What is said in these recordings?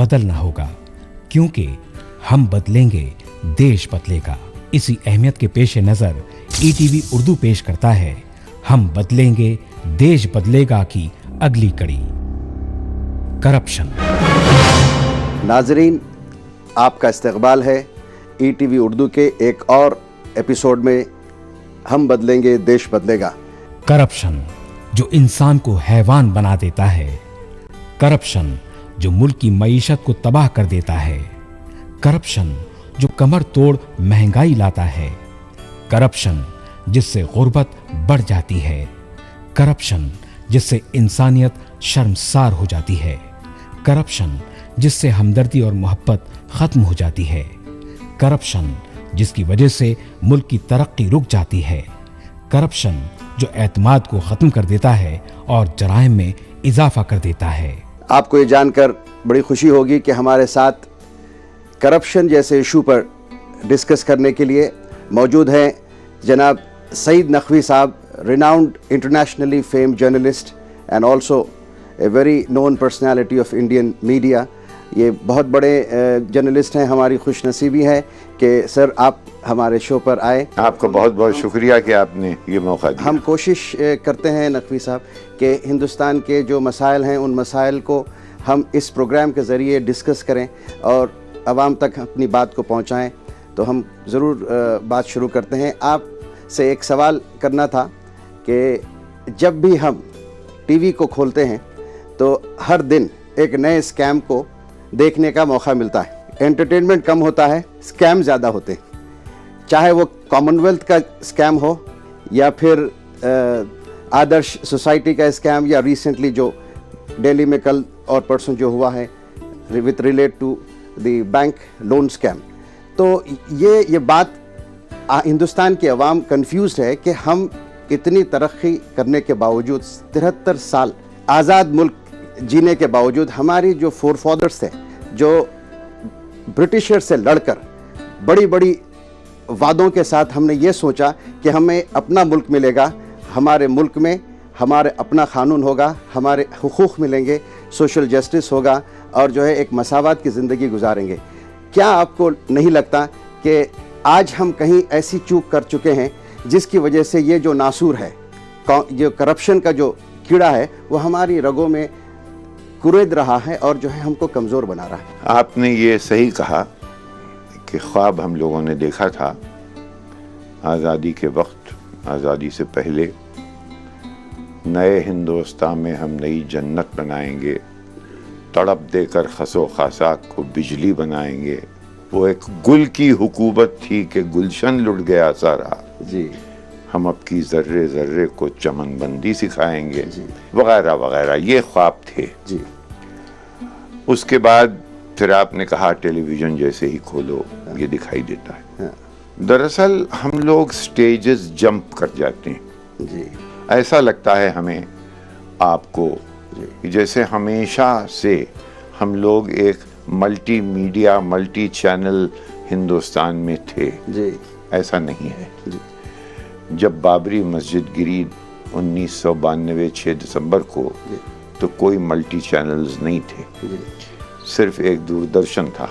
बदलना होगा, क्योंकि हम बदलेंगे, देश बदलेगा। इसी अहमियत के पेश नज़र ईटीवी उर्दू पेश करता है हम बदलेंगे, देश बदलेगा की अगली कड़ी, करप्शन। नाजरीन, आपका इस्तकबाल है ईटीवी उर्दू के एक और एपिसोड में हम बदलेंगे, देश बदलेगा। करप्शन जो इंसान को हैवान बना देता है, करप्शन जो मुल्क की मईशत को तबाह कर देता है, करप्शन जो कमर तोड़ महंगाई लाता है, करप्शन जिससे गुर्बत बढ़ जाती है, करप्शन जिससे इंसानियत शर्मसार हो जाती है, करप्शन जिससे हमदर्दी और मोहब्बत खत्म हो जाती है, करप्शन जिसकी वजह से मुल्क की तरक्की रुक जाती है, करप्शन जो एतमाद को खत्म कर देता है और जराइम में इजाफा कर देता है। आपको ये जानकर बड़ी खुशी होगी कि हमारे साथ करप्शन जैसे इशू पर डिस्कस करने के लिए मौजूद हैं जनाब सईद नकवी साहब, renowned internationally famed journalist and also a very known personality of Indian media। ये बहुत बड़े जर्नलिस्ट हैं। हमारी खुशनसीबी है कि सर आप हमारे शो पर आए। आपका बहुत बहुत शुक्रिया कि आपने ये मौका दिया। हम कोशिश करते हैं नकवी साहब कि हिंदुस्तान के जो मसाइल हैं उन मसाइल को हम इस प्रोग्राम के ज़रिए डिस्कस करें और आवाम तक अपनी बात को पहुंचाएं। तो हम ज़रूर बात शुरू करते हैं। आपसे एक सवाल करना था कि जब भी हम टीवी को खोलते हैं तो हर दिन एक नए स्कैम को देखने का मौका मिलता है। एंटरटेनमेंट कम होता है, स्कैम ज़्यादा होते हैं, चाहे वो कॉमनवेल्थ का स्कैम हो या फिर आदर्श सोसाइटी का स्कैम या रिसेंटली जो दिल्ली में कल और परसों जो हुआ है with relate to the bank loan scam. तो ये बात हिंदुस्तान की अवाम कंफ्यूज है कि हम इतनी तरक्की करने के बावजूद 73 साल आज़ाद मुल्क जीने के बावजूद हमारी जो फोरफादर्स थे, जो ब्रिटिशर से लड़कर बड़ी बड़ी वादों के साथ हमने ये सोचा कि हमें अपना मुल्क मिलेगा, हमारे मुल्क में हमारे अपना कानून होगा, हमारे हुकूक मिलेंगे, सोशल जस्टिस होगा और जो है एक मसावत की ज़िंदगी गुजारेंगे। क्या आपको नहीं लगता कि आज हम कहीं ऐसी चूक कर चुके हैं जिसकी वजह से ये जो नासूर है, जो करप्शन का जो कीड़ा है, वो हमारी रगों में कुरेद रहा है और जो है हमको कमज़ोर बना रहा है? आपने ये सही कहा कि ख्वाब हम लोगों ने देखा था आज़ादी के वक्त, आज़ादी से पहले, नए हिंदुस्तान में हम नई जन्नत बनाएंगे, तड़प देकर खसो खासाक को बिजली बनाएंगे। वो एक गुल की हुकूमत थी कि गुलशन लुट गया सारा जी, हम अब की जर्रे जर्रे को चमनबंदी सिखाएंगे, वगैरह वगैरह, ये ख्वाब थे जी। उसके बाद फिर आपने कहा टेलीविज़न जैसे ही खोलो ये दिखाई देता है। दरअसल हम लोग स्टेजेस जंप कर जाते हैं जी। ऐसा लगता है हमें, आपको, जैसे हमेशा से हम लोग एक multi media multi channel Hindustan में थे जी। ऐसा नहीं है जी। जब बाबरी मस्जिद गिरी 1992 6 दिसंबर को, तो कोई मल्टी चैनल्स नहीं थे, सिर्फ एक दूरदर्शन था।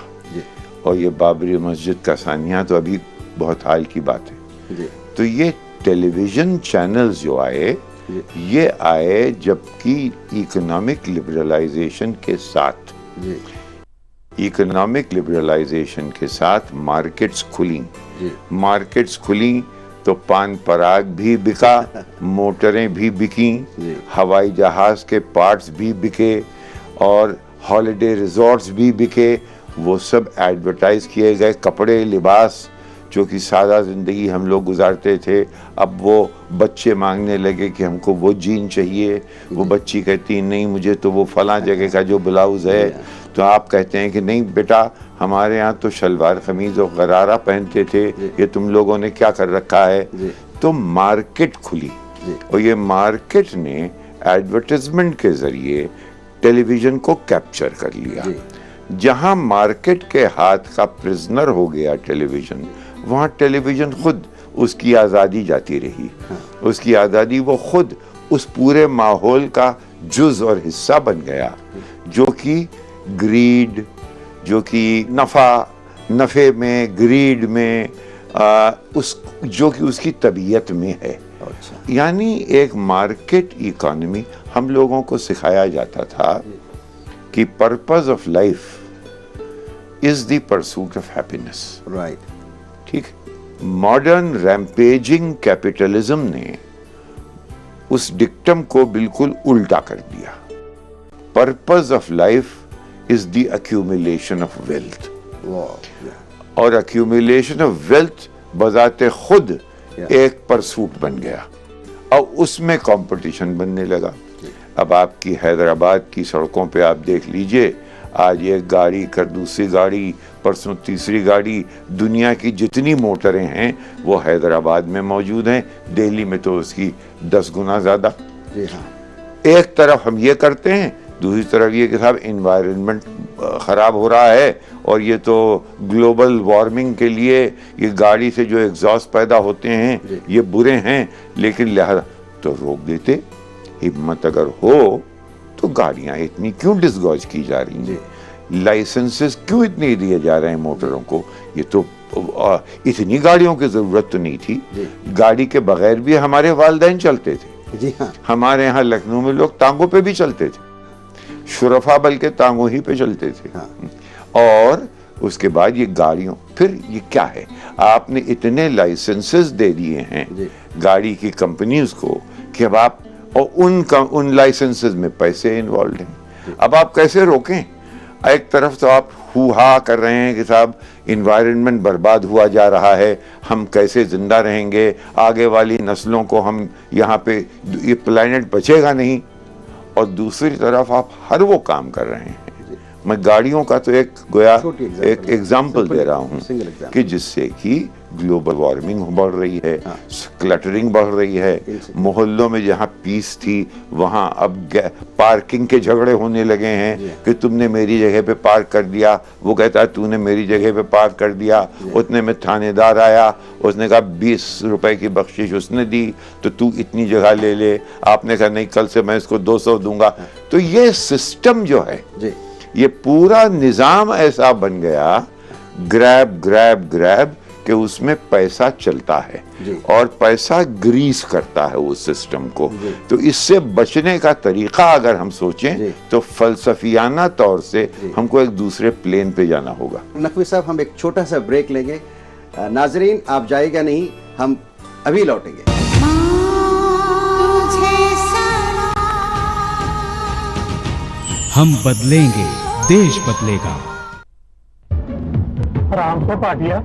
और ये बाबरी मस्जिद का सानिया तो अभी बहुत हाल की बात है। तो ये टेलीविज़न चैनल्स जो आए, ये आए जबकि इकोनॉमिक लिबरलाइजेशन के साथ, इकोनॉमिक लिबरलाइजेशन के साथ मार्केट्स खुली। मार्केट्स खुली तो पान पराग भी बिका, मोटरें भी बिकी, हवाई जहाज के पार्ट्स भी बिके और हॉलिडे रिजॉर्ट्स भी बिके। वो सब एडवर्टाइज किए गए, कपड़े, लिबास, जो कि सादा ज़िंदगी हम लोग गुजारते थे, अब वो बच्चे मांगने लगे कि हमको वो जीन चाहिए, वो बच्ची कहती नहीं मुझे तो वो फलां जगह का जो ब्लाउज़ है, तो आप कहते हैं कि नहीं बेटा हमारे यहाँ तो शलवार कमीज और गरारा पहनते थे, ये तुम लोगों ने क्या कर रखा है। तो मार्केट खुली और ये मार्केट ने एडवर्टाइजमेंट के जरिए टेलीविज़न को कैप्चर कर लिया। जहाँ मार्केट के हाथ का प्रिजनर हो गया टेलीविज़न, वहाँ टेलीविज़न खुद उसकी आज़ादी जाती रही। उसकी आज़ादी, वो खुद उस पूरे माहौल का जुज़ और हिस्सा बन गया जो कि ग्रीड, जो कि नफे में, ग्रीड में, उस जो कि उसकी तबीयत में है। अच्छा। यानी एक मार्केट इकोनॉमी, हम लोगों को सिखाया जाता था कि purpose of life is the pursuit of happiness. Right. ठीक। मॉडर्न रैम्पेजिंग कैपिटलिज्म ने उस डिक्टम को बिल्कुल उल्टा कर दिया। Purpose of life is the accumulation of wealth, और एक्यूमुलेशन ऑफ वेल्थ बजाते खुद एक परसूट बन गया, और उसमें कंपटीशन बनने लगा। अब आपकी हैदराबाद की सड़कों पे आप देख लीजिए, आज एक गाड़ी, कल दूसरी गाड़ी, परसों तीसरी गाड़ी, दुनिया की जितनी मोटरें हैं वो हैदराबाद में मौजूद हैं। दिल्ली में तो उसकी 10 गुना ज्यादा। जी हाँ। एक तरफ हम ये करते हैं, दूसरी तरफ ये कि साहब इन्वायरमेंट खराब हो रहा है, और ये तो ग्लोबल वार्मिंग के लिए ये गाड़ी से जो एग्जॉस्ट पैदा होते हैं ये बुरे हैं, लेकिन लिहाजा तो रोक देते। हिम्मत अगर हो तो गाड़ियां इतनी क्यों डिसगॉज की जा रही हैं, लाइसेंसेस क्यों इतने दिए जा रहे हैं मोटरों को? ये तो इतनी गाड़ियों की जरूरत तो नहीं थी। गाड़ी के बगैर भी हमारे वालिदैन चलते थे। जी हाँ। हमारे यहाँ लखनऊ में लोग टांगों पे भी चलते थे, शुरफा बल्कि टांगों ही पे चलते थे। हाँ। और उसके बाद ये गाड़ियों, फिर ये क्या है, आपने इतने लाइसेंसेस दे दिए हैं गाड़ी की कंपनीज को कि अब आप, और उन लाइसेंसेस में पैसे इन्वॉल्व हैं। अब आप कैसे रोकें? एक तरफ तो आप हुआ कर रहे हैं कि साहब इन्वायरमेंट बर्बाद हुआ जा रहा है, हम कैसे जिंदा रहेंगे, आगे वाली नस्लों को हम यहाँ पे, ये प्लेनेट बचेगा नहीं। और दूसरी तरफ आप हर वो काम कर रहे हैं। मैं गाड़ियों का तो एक एग्जाम्पल दे रहा हूँ कि जिससे कि ग्लोबल वार्मिंग बढ़ रही है, क्लटरिंग बढ़ रही है, मोहल्लों में जहाँ पीस थी वहाँ अब पार्किंग के झगड़े होने लगे हैं कि तुमने मेरी जगह पे पार्क कर दिया, वो कहता है तूने मेरी जगह पे पार्क कर दिया। उतने में थानेदार आया, उसने कहा 20 रुपए की बख्शिश उसने दी, तो तू इतनी जगह ले ले। आपने कहा नहीं, कल से मैं इसको 200 दूंगा। तो ये सिस्टम जो है, ये पूरा निजाम ऐसा बन गया, ग्रैब ग्रैब ग्रैब, कि उसमें पैसा चलता है और पैसा ग्रीस करता है उस सिस्टम को। तो इससे बचने का तरीका अगर हम सोचें तो फलसफियाना तौर से हमको एक दूसरे प्लेन पे जाना होगा। नकवी साहब, हम एक छोटा सा ब्रेक लेंगे। नाजरीन, आप जाइएगा नहीं, हम अभी लौटेंगे। हम बदलेंगे, देश बदलेगा। राम से पाटिया